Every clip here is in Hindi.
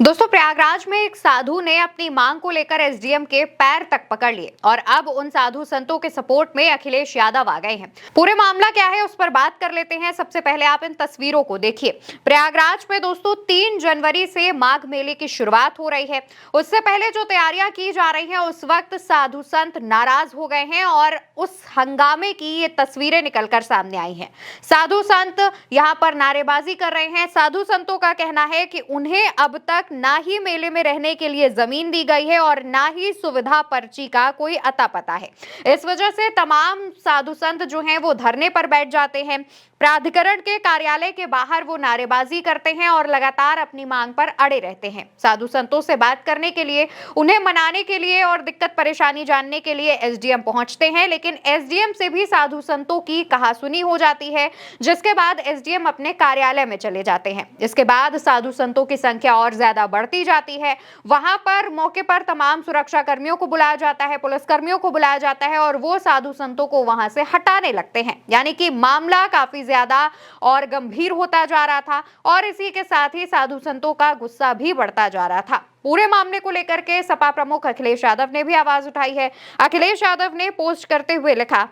दोस्तों, प्रयागराज में एक साधु ने अपनी मांग को लेकर एसडीएम के पैर तक पकड़ लिए और अब उन साधु संतों के सपोर्ट में अखिलेश यादव आ गए हैं। पूरे मामला क्या है उस पर बात कर लेते हैं। सबसे पहले आप इन तस्वीरों को देखिए। प्रयागराज में दोस्तों 3 जनवरी से माघ मेले की शुरुआत हो रही है। उससे पहले जो तैयारियां की जा रही हैं उस वक्त साधु संत नाराज हो गए हैं और उस हंगामे की ये तस्वीरें निकलकर सामने आई हैं। साधु संत यहाँ पर नारेबाजी कर रहे हैं। साधु संतों का कहना है कि उन्हें अब तक ना ही मेले में रहने के लिए जमीन दी गई है और ना ही सुविधा पर्ची का कोई अता पता है। इस वजह से तमाम साधु संत जो हैं वो धरने पर बैठ जाते हैं। प्राधिकरण के कार्यालय के बाहर वो नारेबाजी करते हैं और लगातार अपनी मांग पर अड़े रहते हैं। साधु संतों से बात करने के लिए, उन्हें मनाने के लिए और दिक्कत परेशानी जानने के लिए एसडीएम पहुंचते हैं, लेकिन एसडीएम से भी साधु संतों की कहासुनी हो जाती है, जिसके बाद एसडीएम अपने कार्यालय में चले जाते हैं। इसके बाद साधु संतों की संख्या और ज्यादा बढ़ती जाती है। वहां पर मौके पर तमाम सुरक्षा कर्मियों को बुलाया जाता है, पुलिस कर्मियों को बुलाया जाता है और वो साधु संतों को वहां से हटाने लगते हैं। यानी कि मामला काफी ज्यादा और गंभीर होता जा रहा था और इसी के साथ ही साधु संतों का गुस्सा भी बढ़ता जा रहा था। पूरे मामले को लेकर के सपा प्रमुख अखिलेश यादव ने भी आवाज उठाई है। अखिलेश यादव ने पोस्ट करते हुए लिखा,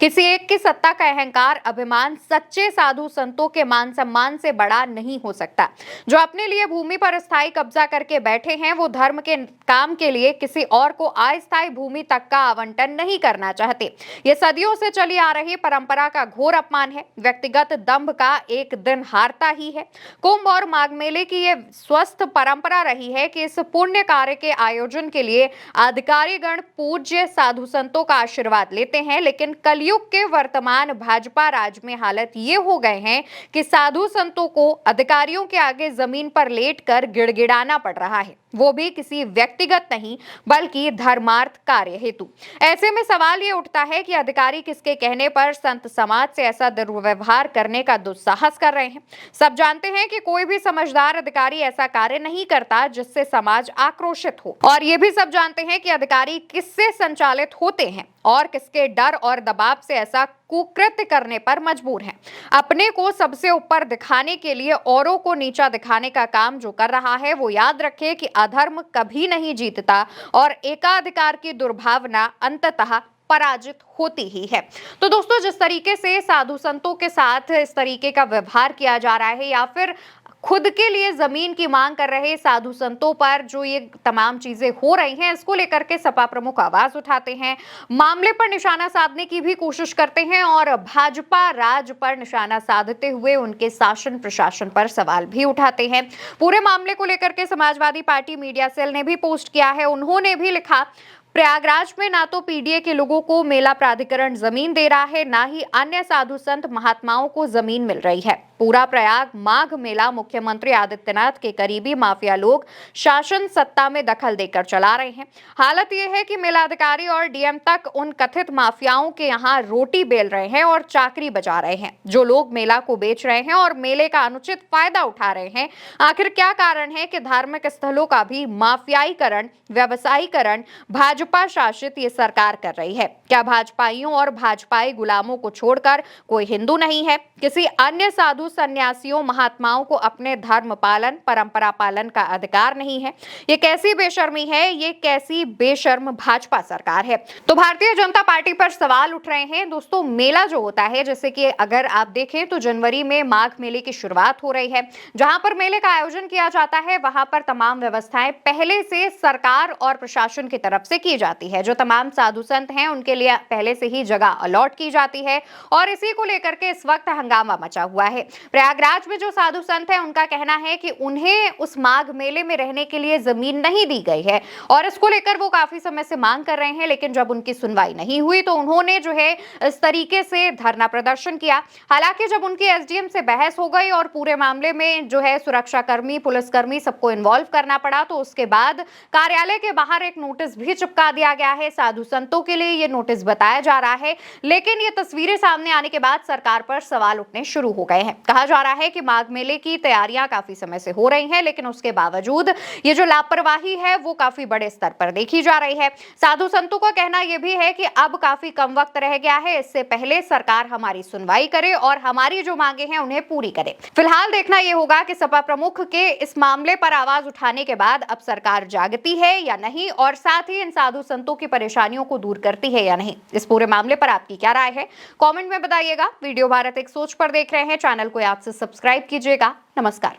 किसी एक की सत्ता का अहंकार अभिमान सच्चे साधु संतों के मान सम्मान से बड़ा नहीं हो सकता। जो अपने लिए भूमि पर स्थायी कब्जा करके बैठे हैं वो धर्म के काम के लिए किसी और को अस्थायी भूमि तक का आवंटन नहीं करना चाहते। ये सदियों से चली आ रही परंपरा का घोर अपमान है। व्यक्तिगत दंभ का एक दिन हारता ही है। कुंभ और माघ मेले की ये स्वस्थ परंपरा रही है कि इस पुण्य कार्य के आयोजन के लिए अधिकारीगण पूज्य साधु संतों का आशीर्वाद लेते हैं, लेकिन युग के वर्तमान भाजपा राज में हालत ये हो गए हैं कि साधु संतों को अधिकारियों के आगे जमीन पर लेटकर गिड़गिड़ाना पड़ रहा है, वो भी किसी व्यक्तिगत नहीं बल्कि धर्मार्थ कार्य हेतु। ऐसे में सवाल ये उठता है कि अधिकारी किसके कहने पर संत समाज से ऐसा दुर्व्यवहार करने का दुस्साहस कर रहे हैं। सब जानते हैं कि कोई भी समझदार अधिकारी ऐसा कार्य नहीं करता जिससे समाज आक्रोशित हो, और ये भी सब जानते हैं कि अधिकारी किससे संचालित होते हैं और किसके डर और दबाव से ऐसा कुकृत्य करने पर मजबूर हैं। अपने को सबसे ऊपर दिखाने के लिए औरों को नीचा दिखाने का काम जो कर रहा है वो याद रखे कि अधर्म कभी नहीं जीतता और एकाधिकार की दुर्भावना अंततः पराजित होती ही है। तो दोस्तों, जिस तरीके से साधु संतों के साथ इस तरीके का व्यवहार किया जा रहा है या फिर खुद के लिए जमीन की मांग कर रहे साधु संतों पर जो ये तमाम चीजें हो रही हैं, इसको लेकर के सपा प्रमुख आवाज उठाते हैं, मामले पर निशाना साधने की भी कोशिश करते हैं और भाजपा राज पर निशाना साधते हुए उनके शासन प्रशासन पर सवाल भी उठाते हैं। पूरे मामले को लेकर के समाजवादी पार्टी मीडिया सेल ने भी पोस्ट किया है। उन्होंने भी लिखा, प्रयागराज में ना तो पीडीए के लोगों को मेला प्राधिकरण जमीन दे रहा है, ना ही अन्य साधु संत महात्माओं को जमीन मिल रही है। पूरा प्रयाग माघ मेला मुख्यमंत्री आदित्यनाथ के करीबी माफिया लोग शासन सत्ता में दखल देकर चला रहे हैं। हालत यह है कि मेलाधिकारी और डीएम तक उन कथित माफियाओं के यहाँ रोटी बेल रहे हैं और चाकरी बजा रहे हैं। जो लोग मेला को बेच रहे हैं और मेले का अनुचित फायदा उठा रहे हैं, आखिर क्या कारण है कि धार्मिक स्थलों का भी माफियाईकरण, व्यवसायीकरण भाजपा शासित ये सरकार कर रही है? क्या भाजपाइयों और भाजपाई गुलामों को छोड़कर कोई हिंदू नहीं है? किसी अन्य साधु सन्यासियों महात्माओं को अपने धर्म पालन, परंपरा पालन का अधिकार नहीं है? ये कैसी बेशर्मी है? ये कैसी बेशर्म भाजपा सरकार है? तो भारतीय जनता पार्टी पर सवाल उठ रहे हैं। दोस्तों, मेला जो होता है, जैसे कि अगर आप देखें तो जनवरी में माघ मेले की शुरुआत हो रही है। जहां पर मेले का आयोजन किया जाता है वहां पर तमाम व्यवस्थाएं पहले से सरकार और प्रशासन की तरफ से की जाती है। जो तमाम साधु संत हैं उनके लिए पहले से ही जगह अलॉट की जाती है और इसी को लेकर के इस वक्त हंगामा मचा हुआ है। प्रयागराज में जो साधु संत हैं उनका कहना है कि उन्हें उस माघ मेले में रहने के लिए जमीन नहीं दी गई है और इसको लेकर वो काफी समय से मांग कर रहे हैं, लेकिन जब उनकी सुनवाई नहीं हुई तो उन्होंने जो है इस तरीके से धरना प्रदर्शन किया। हालांकि जब उनकी एसडीएम से बहस हो गई और पूरे मामले में जो है सुरक्षाकर्मी, पुलिसकर्मी सबको इन्वॉल्व करना पड़ा, तो उसके बाद कार्यालय के बाहर एक नोटिस भी चिपका दिया गया है। साधु संतों के लिए ये नोटिस बताया जा रहा है, लेकिन ये तस्वीरें सामने आने के बाद सरकार पर सवाल उठने शुरू हो गए हैं। कहा जा रहा है कि माघ मेले की तैयारियां काफी समय से हो रही हैं, लेकिन उसके बावजूद ये जो लापरवाही है वो काफी बड़े स्तर पर देखी जा रही है। साधु संतों का कहना यह भी है कि अब काफी कम वक्त रह गया है, इससे पहले सरकार हमारी सुनवाई करे और हमारी जो मांगे हैं उन्हें पूरी करे। फिलहाल देखना यह होगा कि सपा प्रमुख के इस मामले पर आवाज उठाने के बाद अब सरकार जागती है या नहीं, और साथ ही इन साधु संतों की परेशानियों को दूर करती है या नहीं। इस पूरे मामले पर आपकी क्या राय है, कमेंट में बताइएगा। वीडियो भारत एक सोच पर देख रहे हैं, चैनल को याद से सब्सक्राइब कीजिएगा। नमस्कार।